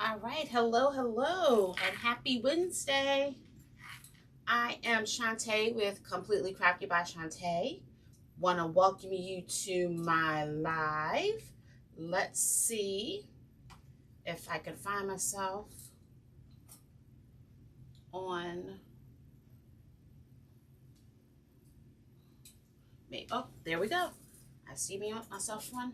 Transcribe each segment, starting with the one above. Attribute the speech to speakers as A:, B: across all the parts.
A: All right, hello, and happy Wednesday. I am Shantae with Completely Crafty by Shantae. Want to welcome you to my live. Let's see if I can find myself on me. Oh, there we go. I see myself one.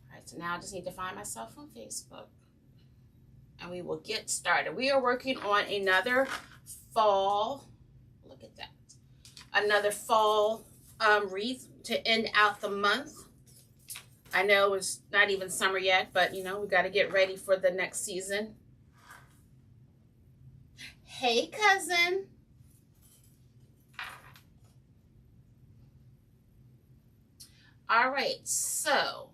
A: All right, so now I just need to find myself on Facebook. And we will get started. We are working on another fall. Look at that. Another fall wreath to end out the month. I know it's not even summer yet, but we got to get ready for the next season. Hey, cousin. All right, so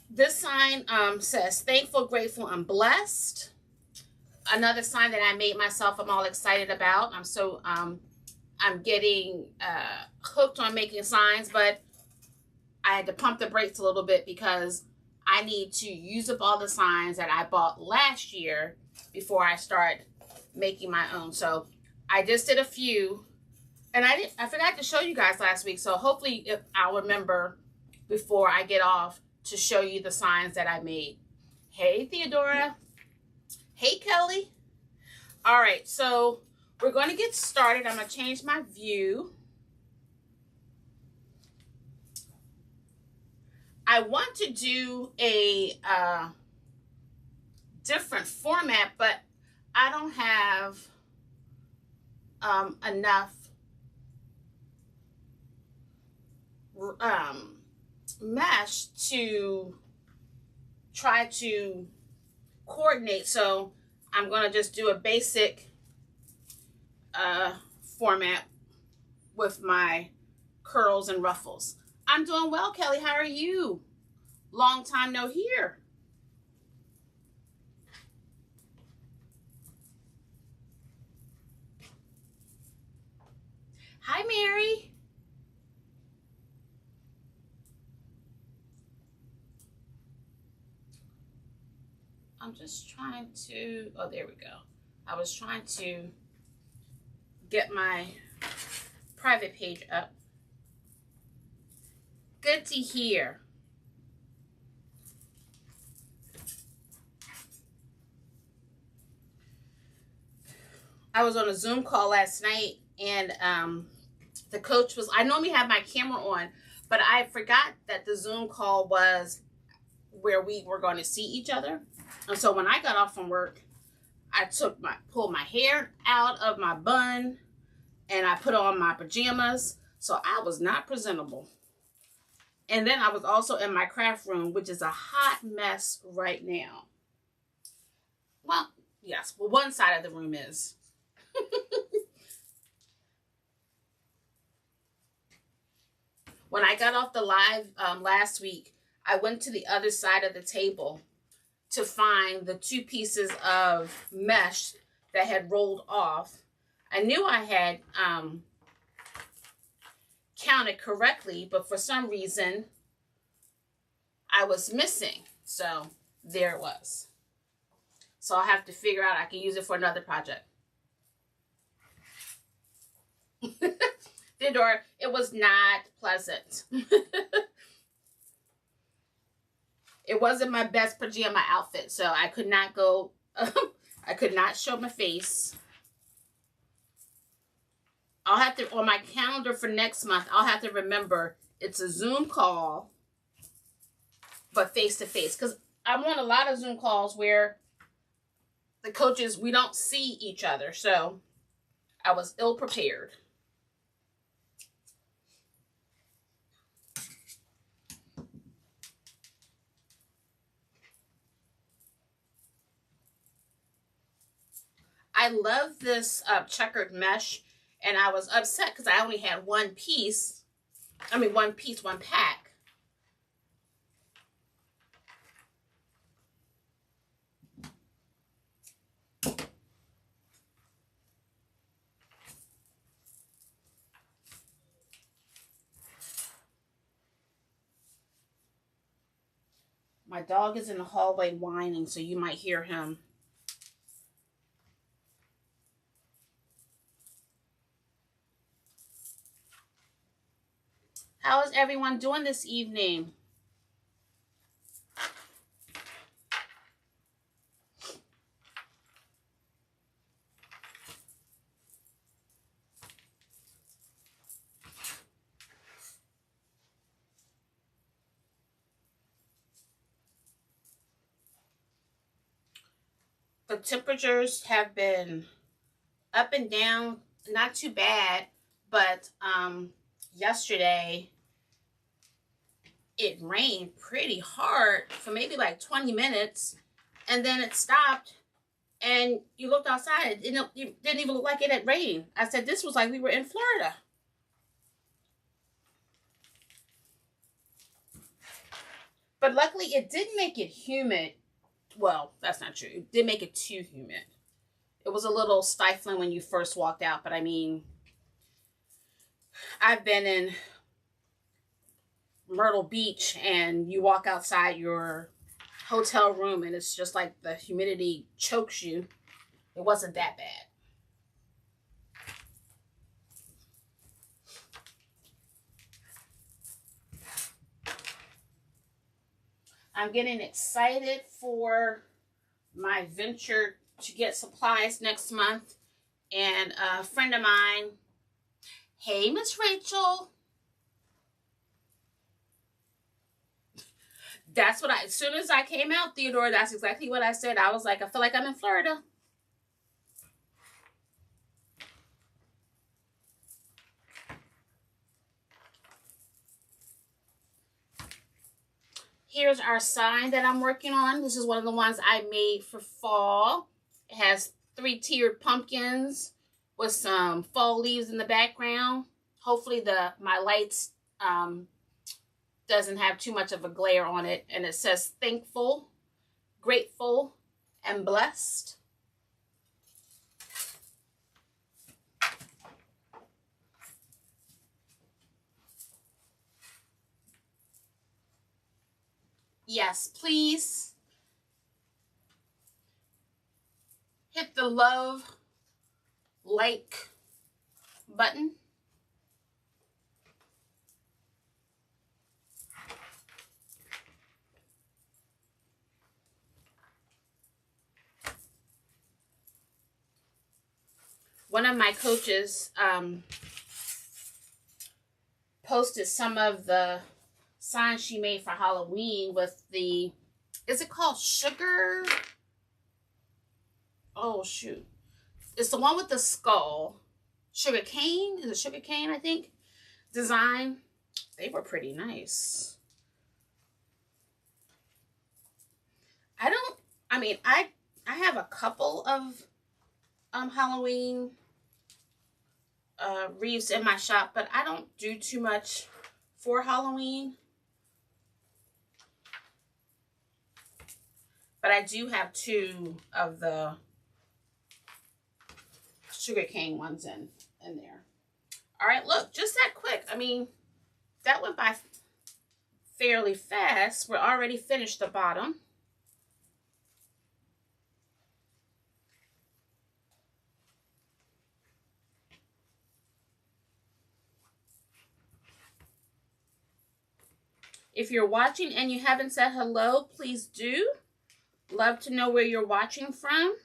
A: this sign says thankful, grateful, and blessed. Another sign that I made myself, I'm all excited about. I'm getting hooked on making signs, but I had to pump the brakes a little bit because I need to use up all the signs that I bought last year before I start making my own. So I just did a few, and I forgot to show you guys last week. So hopefully I'll remember before I get off to show you the signs that I made. Hey, Theodora. Hey, Kelly. All right, so we're going to get started. I'm going to change my view. I want to do a different format, but I don't have enough mesh to try to coordinate. So I'm going to just do a basic format with my curls and ruffles. I'm doing well, Kelly. How are you? Long time no hear. Hi, Mary. I'm just trying to, oh, there we go. I was trying to get my private page up. Good to hear. I was on a Zoom call last night, and the coach was, I normally have my camera on, but I forgot that the Zoom call was where we were going to see each other. And so when I got off from work, I pulled my hair out of my bun, and I put on my pajamas, so I was not presentable. And then I was also in my craft room, which is a hot mess right now. Well, yes, well, one side of the room is. When I got off the live last week, I went to the other side of the table to find the two pieces of mesh that had rolled off. I knew I had counted correctly, but for some reason I was missing. So there it was. So I'll have to figure out I can use it for another project. Theodore, it was not pleasant. It wasn't my best pajama outfit, so I could not go, I could not show my face. I'll have to, on my calendar for next month, I'll have to remember it's a Zoom call, but face-to-face. Because I'm on a lot of Zoom calls where the coaches, we don't see each other. So I was ill-prepared. I love this checkered mesh, and I was upset because I only had one pack. My dog is in the hallway whining, so you might hear him. How is everyone doing this evening? The temperatures have been up and down, not too bad, but yesterday it rained pretty hard for maybe like 20 minutes, and then it stopped, and you looked outside, it didn't even look like it had rained. I said, this was like we were in Florida. But luckily it didn't make it humid. Well, that's not true. It didn't make it too humid. It was a little stifling when you first walked out, but I mean, I've been in Myrtle Beach, and you walk outside your hotel room and it's just like the humidity chokes you. It wasn't that bad. I'm getting excited for my venture to get supplies next month. And a friend of mine, hey, Miss Rachel. That's what as soon as I came out, Theodore, that's exactly what I said. I was like, I feel like I'm in Florida. Here's our sign that I'm working on. This is one of the ones I made for fall. It has 3-tiered pumpkins with some fall leaves in the background. Hopefully my lights doesn't have too much of a glare on it. And it says thankful, grateful, and blessed. Yes, please hit the love like button. One of my coaches posted some of the signs she made for Halloween with the, is it called sugar? Oh, shoot. It's the one with the skull. Sugar cane? Is it sugar cane, I think? Design. They were pretty nice. I have a couple of Halloween wreaths in my shop, but I don't do too much for Halloween. But I do have 2 of the sugarcane ones in there. All right, look, just that quick. I mean, that went by fairly fast. We're already finished the bottom. If you're watching and you haven't said hello, please do. Love to know where you're watching from.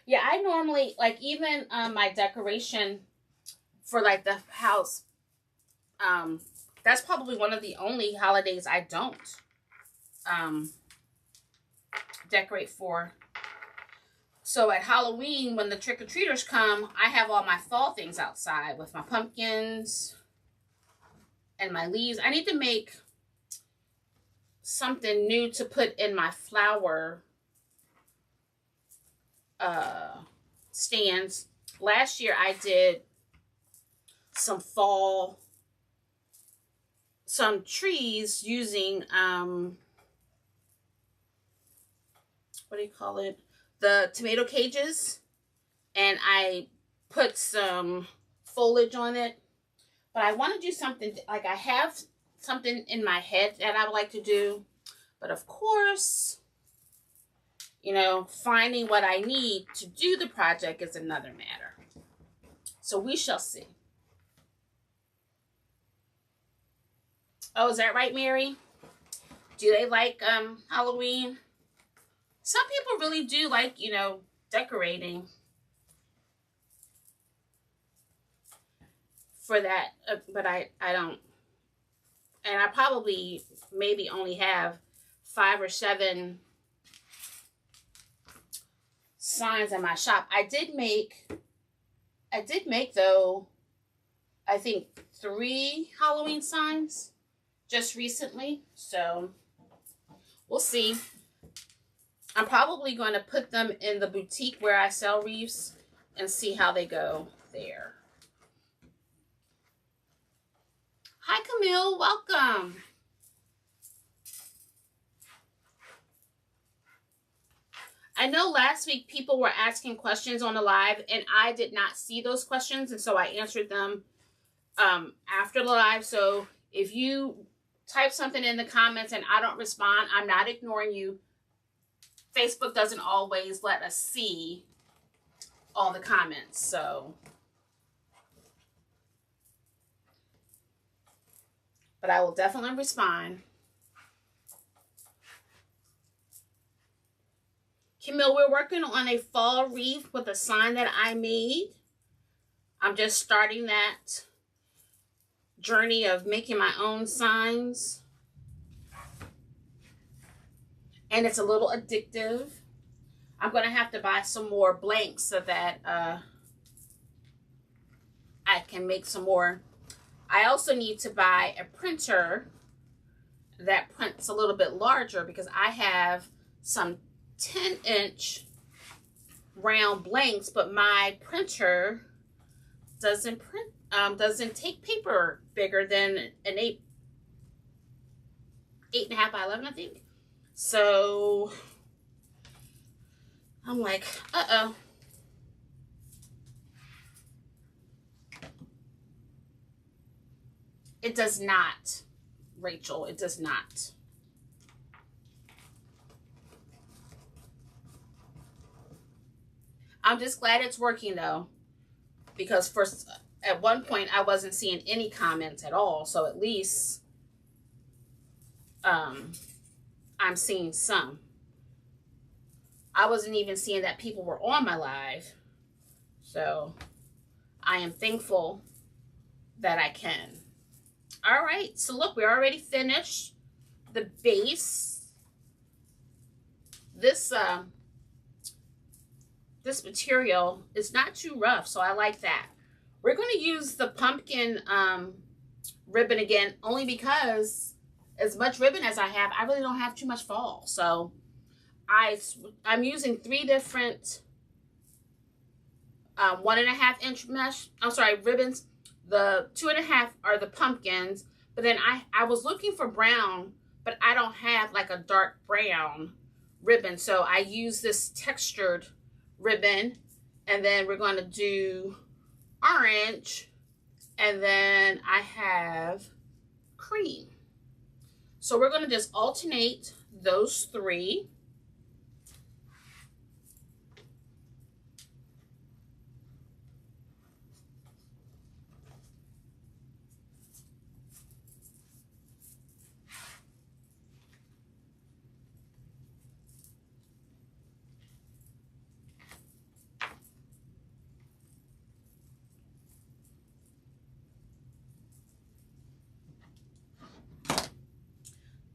A: Yeah, I normally, like, even my decoration for, like, the house, that's probably one of the only holidays I don't decorate for. So at Halloween, when the trick-or-treaters come, I have all my fall things outside with my pumpkins and my leaves. I need to make something new to put in my flower stands. Last year I did some trees using what do you call it? The tomato cages, and I put some foliage on it. But I want to do something, like I have something in my head that I would like to do. But of course, you know, finding what I need to do the project is another matter. So we shall see. Oh, is that right, Mary? Do they like Halloween? Some people really do like, you know, decorating for that, but I don't. And I probably maybe only have 5 or 7 signs in my shop. I did make though, I think 3 Halloween signs just recently. So we'll see. I'm probably going to put them in the boutique where I sell wreaths and see how they go there. Hi, Camille. Welcome. I know last week people were asking questions on the live, and I did not see those questions, and so I answered them after the live. So if you type something in the comments and I don't respond, I'm not ignoring you. Facebook doesn't always let us see all the comments, so. But I will definitely respond. Camille, we're working on a fall wreath with a sign that I made. I'm just starting that journey of making my own signs. And it's a little addictive. I'm going to have to buy some more blanks so that I can make some more. I also need to buy a printer that prints a little bit larger because I have some 10-inch round blanks, but my printer doesn't print, doesn't take paper bigger than an 8.5 by 11, I think. So I'm like, uh-oh. It does not, Rachel. It does not. I'm just glad it's working though, because first at one point I wasn't seeing any comments at all. So at least I'm seeing some. I wasn't even seeing that people were on my live. So I am thankful that I can. All right, so look, we already finished the base. This material is not too rough, so I like that. We're going to use the pumpkin ribbon again, only because as much ribbon as I have, I really don't have too much fall. So I'm using 3 different 1.5-inch mesh. I'm sorry, ribbons. The 2.5 are the pumpkins, but then I was looking for brown, but I don't have like a dark brown ribbon. So I use this textured ribbon, and then we're going to do orange, and then I have cream. So we're going to just alternate those 3.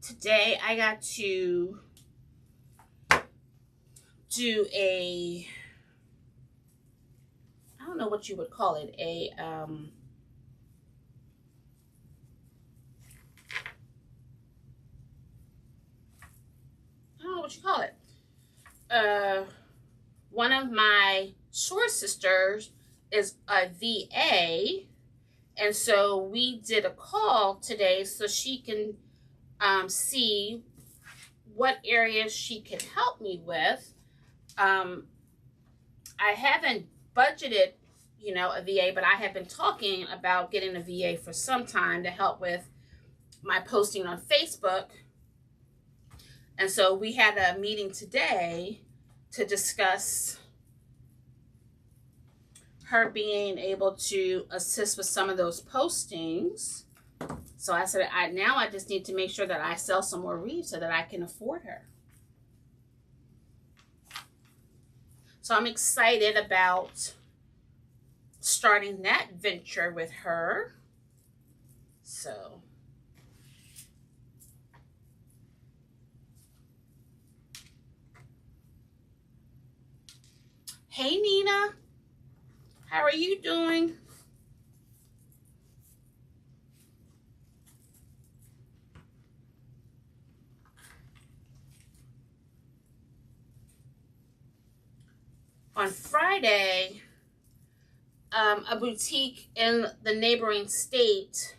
A: Today I got to do a, I don't know what you would call it, I don't know what you call it. One of my short sisters is a VA, and so we did a call today so she can see what areas she can help me with. I haven't budgeted you know, a VA, but I have been talking about getting a VA for some time to help with my posting on Facebook. And so we had a meeting today to discuss her being able to assist with some of those postings. So I said, now I just need to make sure that I sell some more wreaths so that I can afford her. So I'm excited about starting that venture with her. So hey Nina, how are you doing? On Friday, a boutique in the neighboring state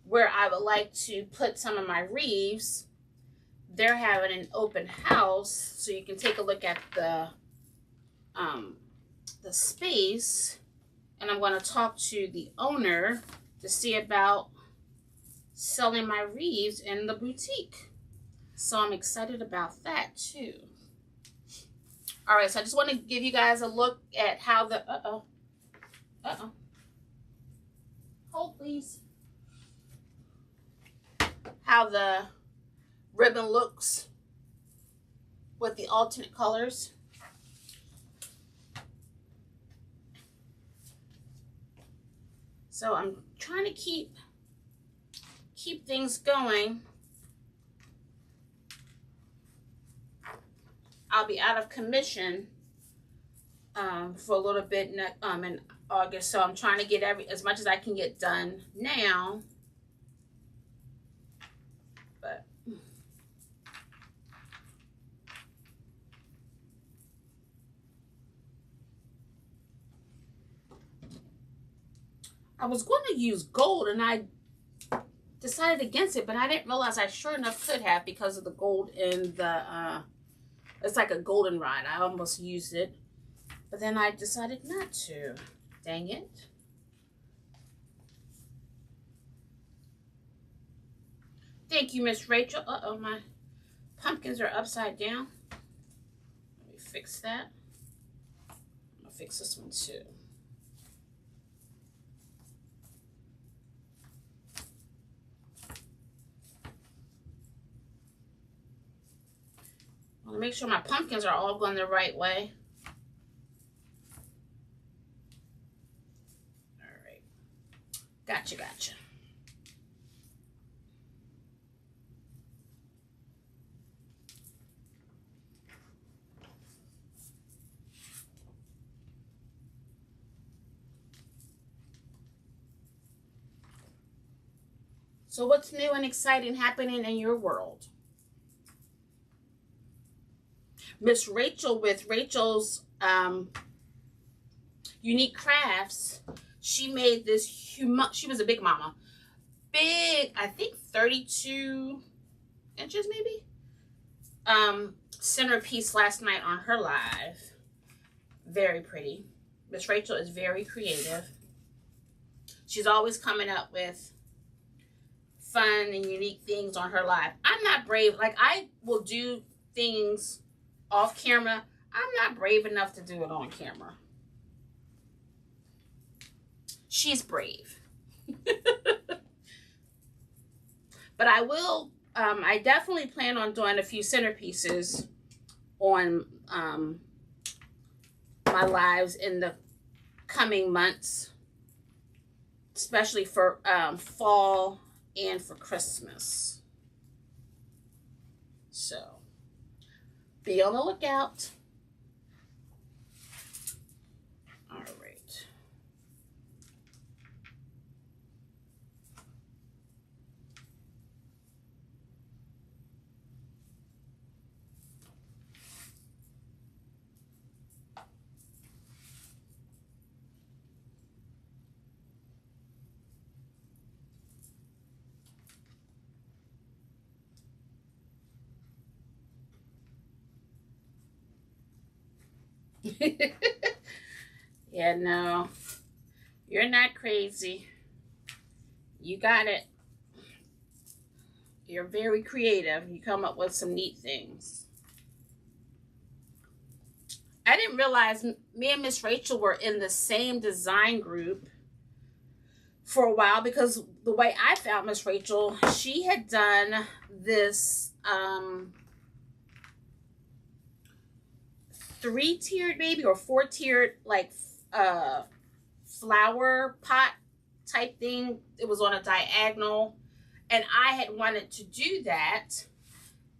A: where I would like to put some of my wreaths, they're having an open house, so you can take a look at the space, and I'm going to talk to the owner to see about selling my wreaths in the boutique. So I'm excited about that too. All right, so I just want to give you guys a look at how the hold please, how the ribbon looks with the alternate colors. So I'm trying to keep things going. I'll be out of commission for a little bit in August, so I'm trying to get as much as I can get done now. But I was going to use gold, and I decided against it, but I didn't realize I sure enough could have because of the gold in the it's like a goldenrod. I almost used it, but then I decided not to. Dang it. Thank you, Miss Rachel. Uh-oh, my pumpkins are upside down. Let me fix that. I'm gonna fix this one too. I want to make sure my pumpkins are all going the right way. All right. Gotcha. So what's new and exciting happening in your world? Miss Rachel with Rachel's Unique Crafts, she made this she was a big mama. Big, I think 32 inches maybe. Centerpiece last night on her live. Very pretty. Miss Rachel is very creative. She's always coming up with fun and unique things on her live. I'm not brave. Like, I will do things off camera. I'm not brave enough to do it on camera. She's brave. But I will, I definitely plan on doing a few centerpieces on my lives in the coming months, especially for fall and for Christmas. So be on the lookout. All right. Yeah, no. You're not crazy. You got it. You're very creative. You come up with some neat things. I didn't realize me and Miss Rachel were in the same design group for a while, because the way I found Miss Rachel, she had done this 3-tiered maybe, or 4-tiered, like flower pot type thing. It was on a diagonal, and I had wanted to do that,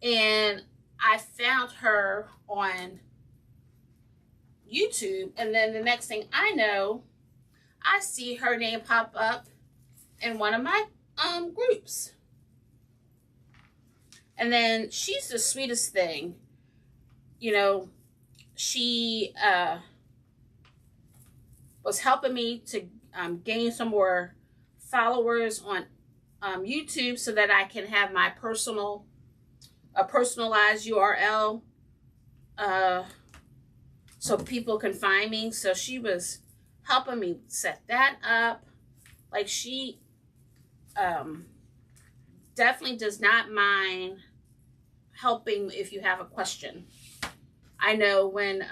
A: and I found her on YouTube, and then the next thing I know, I see her name pop up in one of my groups. And then she's the sweetest thing. You know, she was helping me to gain some more followers on YouTube, so that I can have my personalized URL, so people can find me. So she was helping me set that up. Like, she definitely does not mind helping if you have a question. I know when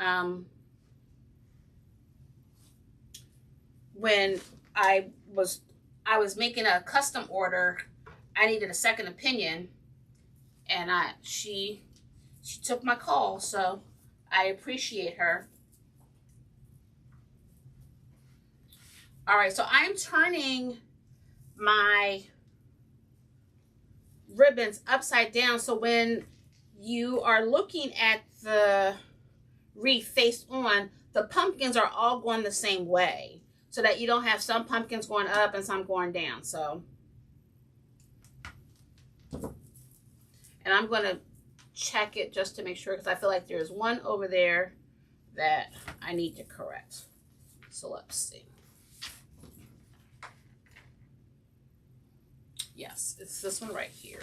A: I was making a custom order, I needed a second opinion, and she took my call, so I appreciate her. All right, so I'm turning my ribbons upside down, so when you are looking at the wreath face on, the pumpkins are all going the same way, so that you don't have some pumpkins going up and some going down. So, and I'm going to check it just to make sure, because I feel like there's one over there that I need to correct. So let's see. Yes, it's this one right here.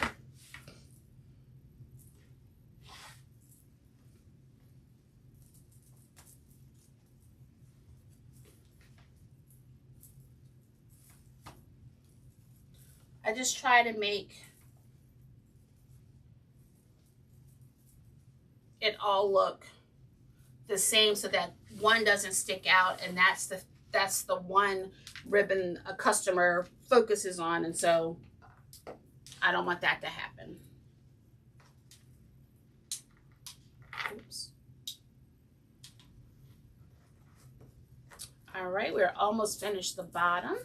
A: I just try to make it all look the same, so that one doesn't stick out, and that's the one ribbon a customer focuses on, and so I don't want that to happen. Oops. All right, we're almost finished the bottom.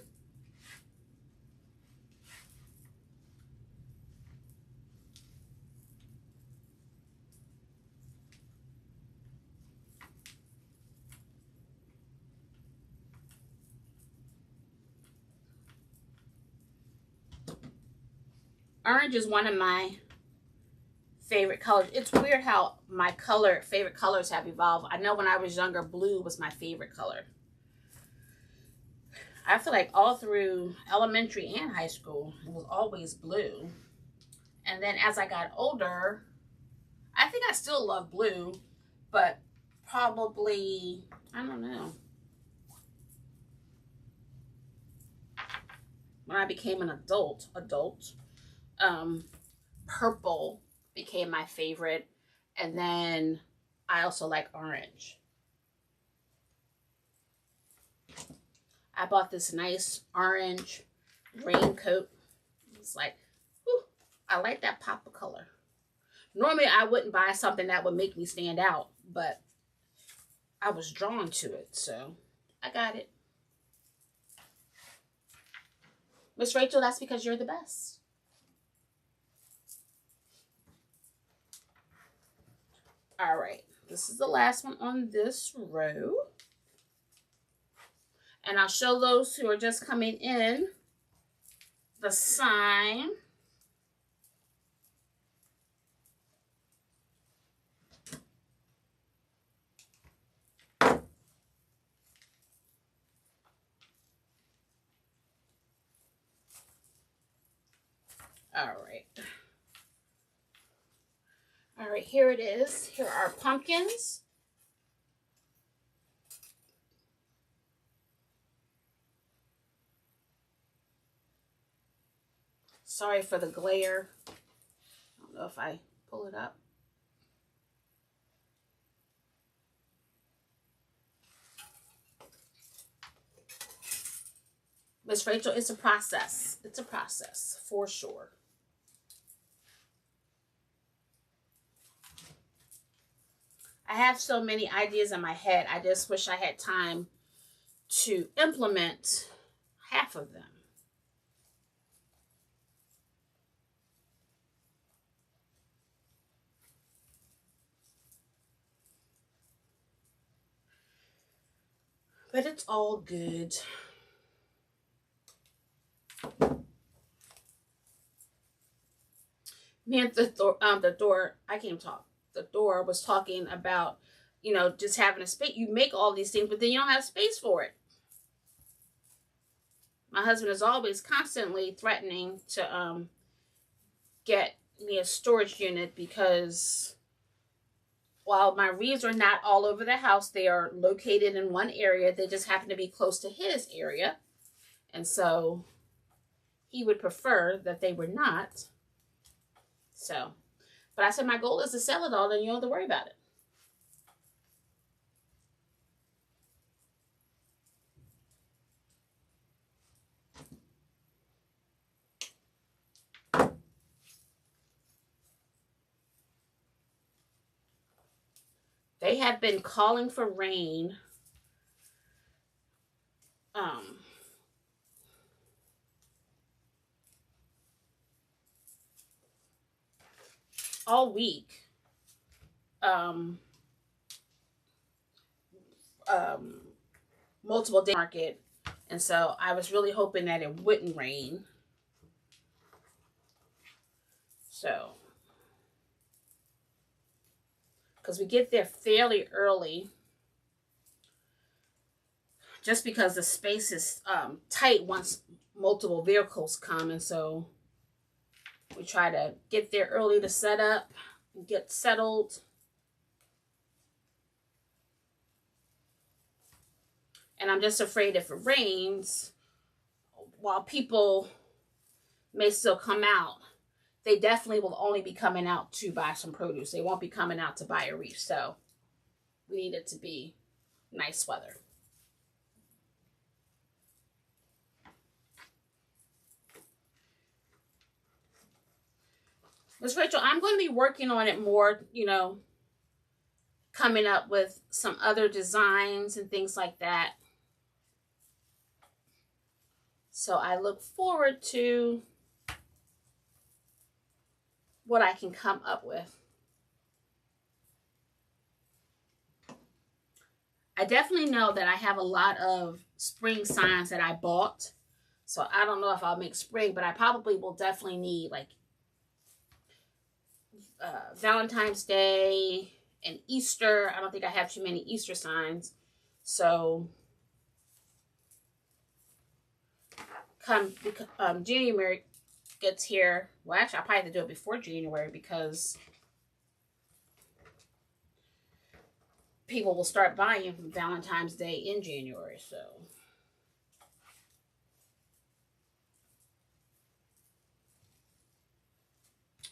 A: Orange is one of my favorite colors. It's weird how my favorite colors have evolved. I know when I was younger, blue was my favorite color. I feel like all through elementary and high school, it was always blue. And then as I got older, I think I still love blue, but probably, I don't know. When I became an adult, purple became my favorite, and then I also like orange. I bought this nice orange raincoat. It's like, whew, I like that pop of color. Normally I wouldn't buy something that would make me stand out, but I was drawn to it, so I got it. Miss Rachel, that's because you're the best. All right, this is the last one on this row. And I'll show those who are just coming in the sign. All right. All right, here it is. Here are pumpkins. Sorry for the glare. I don't know if I pull it up. Miss Rachel, it's a process. It's a process for sure. I have so many ideas in my head. I just wish I had time to implement half of them. But it's all good. Me and the door, I can't talk. The door was talking about, you know, just having a space. You make all these things, but then you don't have space for it. My husband is always constantly threatening to get me a storage unit because while my reeds are not all over the house, they are located in one area. They just happen to be close to his area. And so he would prefer that they were not. So, but I said, my goal is to sell it all, and you don't have to worry about it. They have been calling for rain. All week. Multiple day market. And so I was really hoping that it wouldn't rain. So, because we get there fairly early, just because the space is tight once multiple vehicles come, and so we try to get there early to set up and get settled. And I'm just afraid if it rains, while people may still come out, they definitely will only be coming out to buy some produce. They won't be coming out to buy a wreath. So we need it to be nice weather. Miss Rachel, I'm going to be working on it more, you know, coming up with some other designs and things like that. So I look forward to what I can come up with. I definitely know that I have a lot of spring signs that I bought. So I don't know if I'll make spring, but I probably will definitely need like Valentine's Day and Easter. I don't think I have too many Easter signs. So come January gets here. Well, actually, I'll probably have to do it before January because people will start buying from Valentine's Day in January. So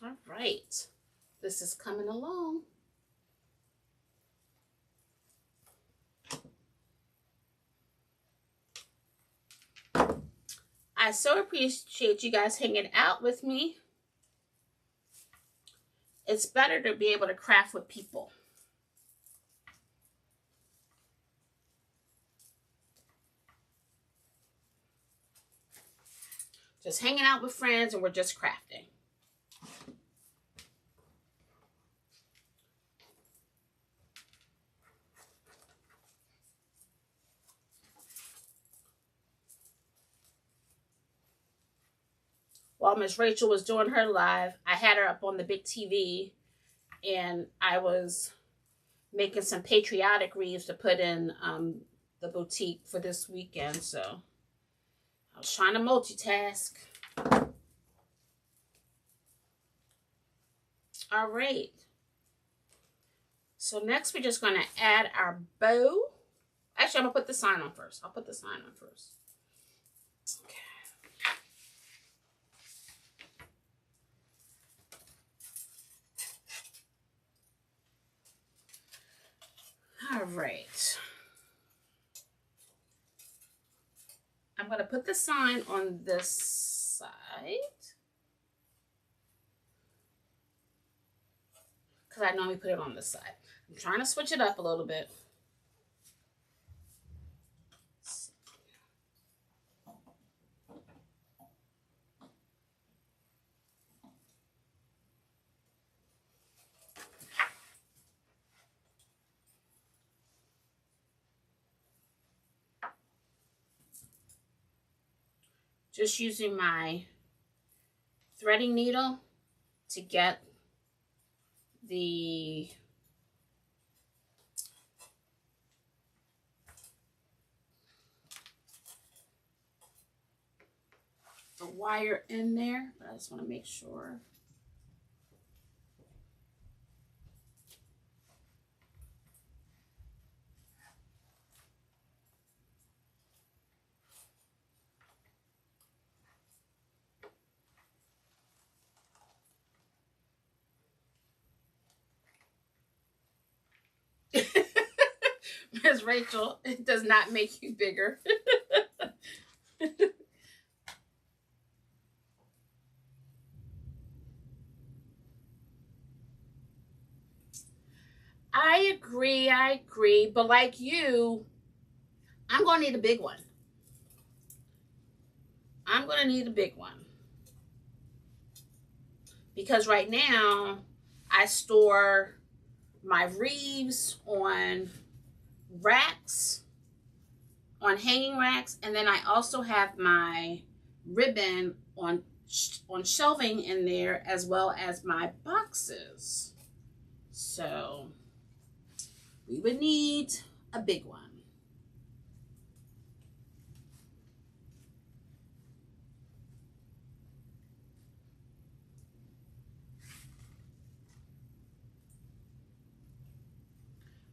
A: all right, this is coming along. I so appreciate you guys hanging out with me. It's better to be able to craft with people. Just hanging out with friends and we're just crafting. While Miss Rachel was doing her live, I had her up on the big TV and I was making some patriotic wreaths to put in the boutique for this weekend. So I was trying to multitask. All right. So next we're just going to add our bow. Actually, I'm going to put the sign on first. I'll put the sign on first. Okay. right. I'm going to put the sign on this side, because I normally put it on this side. I'm trying to switch it up a little bit. Just using my threading needle to get the wire in there, but I just want to make sure. Ms. Rachel, it does not make you bigger. I agree. But like you, I'm going to need a big one. I'm going to need a big one. Because right now, I store my wreaths on racks, on hanging racks, and then I also have my ribbon on shelving in there, as well as my boxes. So we would need a big one.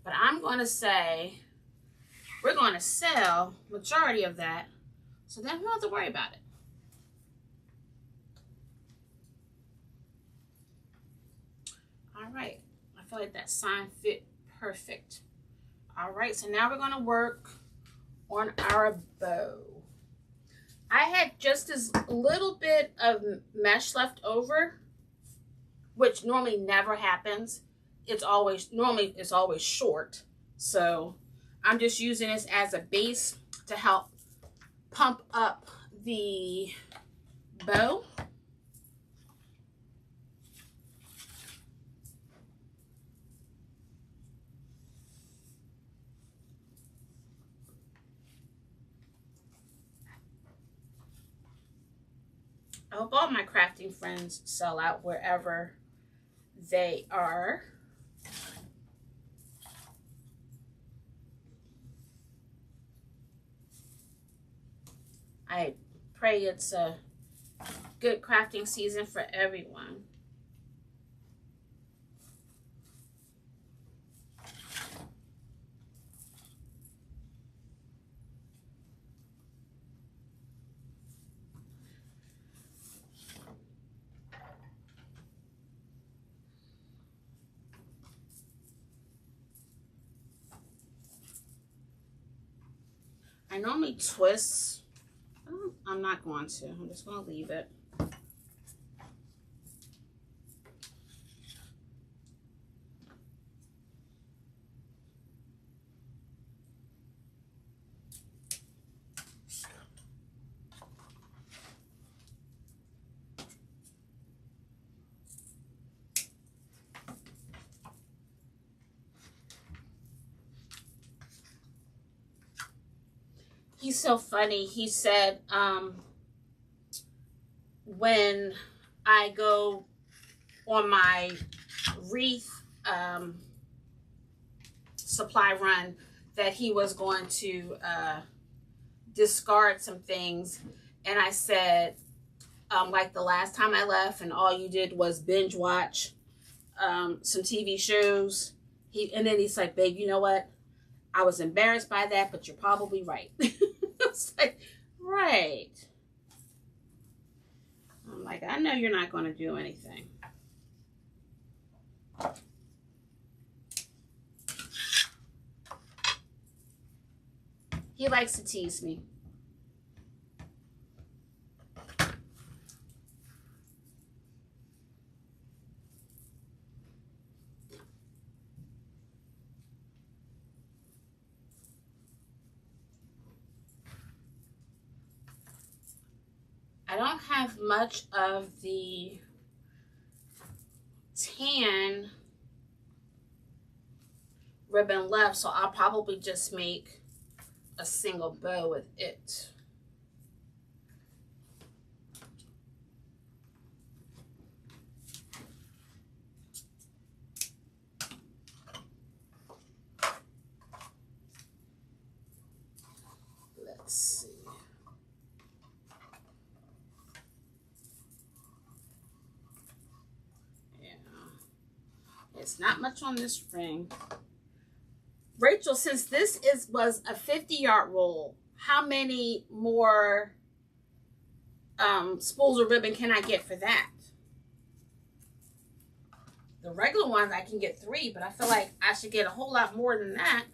A: But I'm going to say we're going to sell majority of that, so then we don't have to worry about it. All right. I feel like that sign fit perfect. All right. So now we're going to work on our bow. I had just this little bit of mesh left over, which normally never happens. It's always short. So I'm just using this as a base to help pump up the bow. I hope all my crafting friends sell out wherever they are. I pray it's a good crafting season for everyone. I normally twist. I'm not going to. I'm just going to leave it. He's so funny. He said, when I go on my wreath supply run, that he was going to discard some things. And I said, like the last time I left and all you did was binge watch some TV shows. And then he's like, babe, you know what? I was embarrassed by that, but you're probably right. It's like, right. I'm like, I know you're not going to do anything. He likes to tease me. I don't have much of the tan ribbon left, so I'll probably just make a single bow with it. Let's see. It's not much on this ring. Rachel, since this was a 50-yard roll, how many more spools of ribbon can I get for that? The regular ones I can get 3, but I feel like I should get a whole lot more than that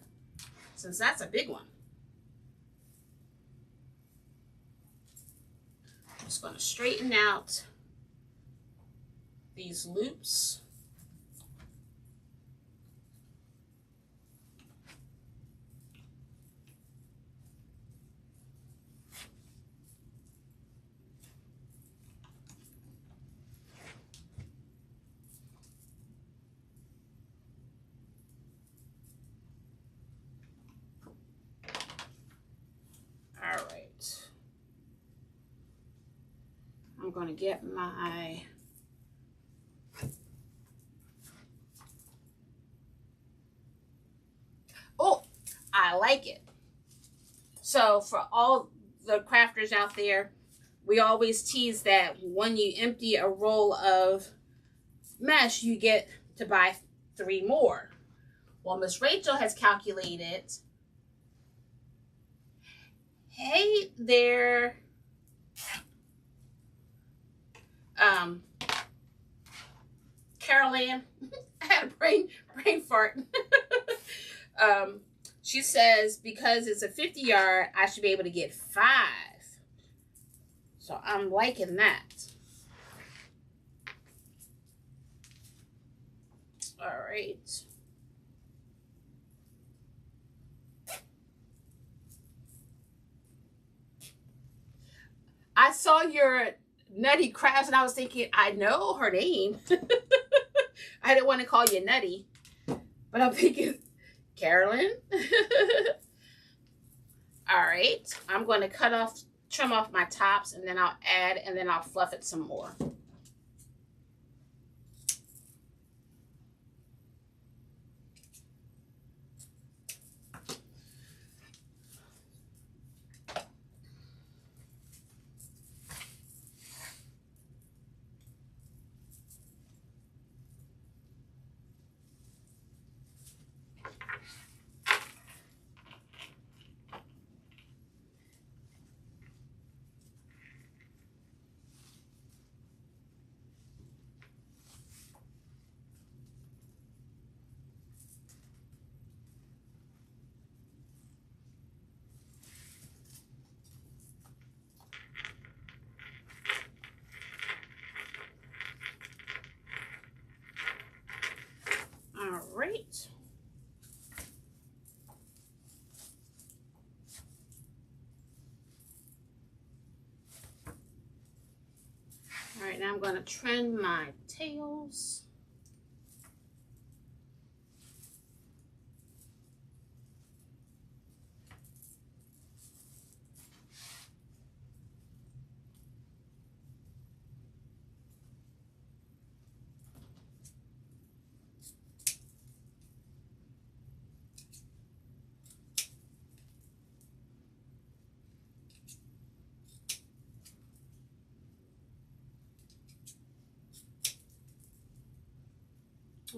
A: since that's a big one. I'm just going to straighten out these loops. I'm going to get my I like it. So for all the crafters out there, we always tease that when you empty a roll of mesh, you get to buy 3 more. Well, Miss Rachel has calculated. Hey there. Carolyn, I had a brain fart. She says because it's a 50-yard, I should be able to get 5. So I'm liking that. All right. I saw your Nutty Crafts and I was thinking, I know her name. I didn't want to call you Nutty, but I'm thinking, Carolyn. All right, I'm going to trim off my tops, and then I'll add, and then I'll fluff it some more. All right. All right, now I'm going to trim my tails.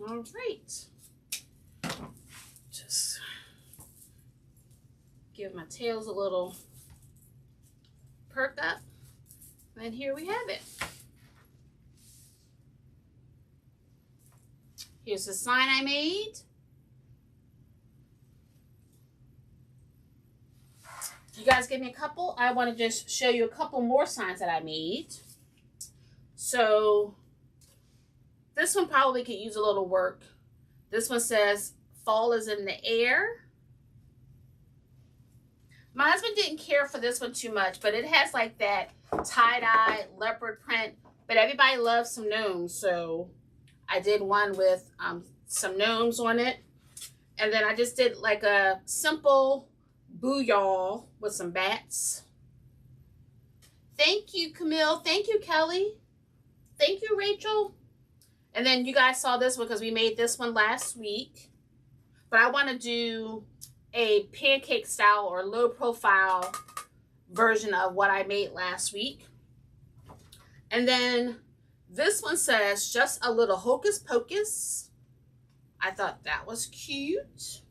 A: All right, just give my tails a little perk up, and here we have it. Here's the sign I made. You guys give me a couple. I want to just show you a couple more signs that I made. So this one probably could use a little work. This one says fall is in the air. My husband didn't care for this one too much, but it has like that tie-dye leopard print. But everybody loves some gnomes, so I did one with some gnomes on it. And then I just did like a simple booyah with some bats. Thank you, Camille. Thank you, Kelly. Thank you, Rachel. And then you guys saw this one because we made this one last week. But I want to do a pancake style or low profile version of what I made last week. And then this one says just a little hocus pocus. I thought that was cute.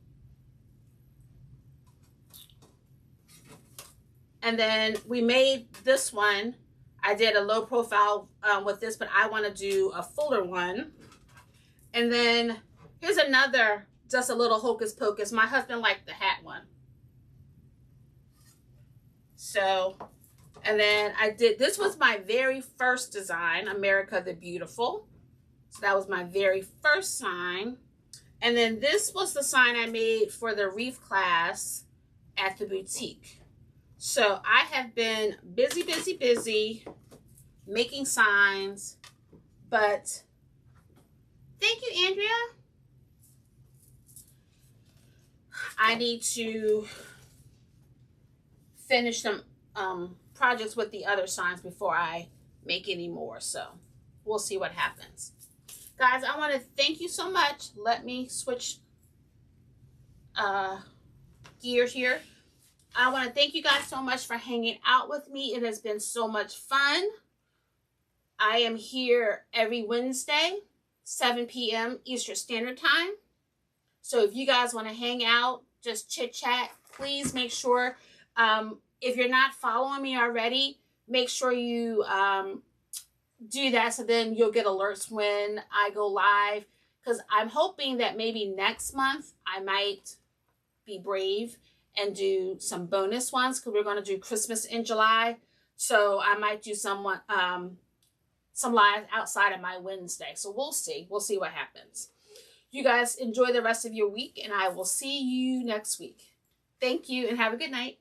A: And then we made this one. I did a low profile with this, but I want to do a fuller one. And then here's another, just a little hocus pocus. My husband liked the hat one. So, and then I did, this was my very first design, America the Beautiful. So that was my very first sign. And then this was the sign I made for the wreath class at the boutique. So I have been busy making signs, but thank you, Andrea. I need to finish some projects with the other signs before I make any more. So we'll see what happens. Guys, I want to thank you so much. Let me switch gears here. I want to thank you guys so much for hanging out with me. It has been so much fun. I am here every Wednesday, 7 p.m. Eastern Standard Time. So if you guys want to hang out, just chit chat, please make sure, if you're not following me already, make sure you do that so then you'll get alerts when I go live. Because I'm hoping that maybe next month I might be brave and do some bonus ones because we're going to do Christmas in July. So I might do some lives outside of my Wednesday. So we'll see. We'll see what happens. You guys enjoy the rest of your week, and I will see you next week. Thank you, and have a good night.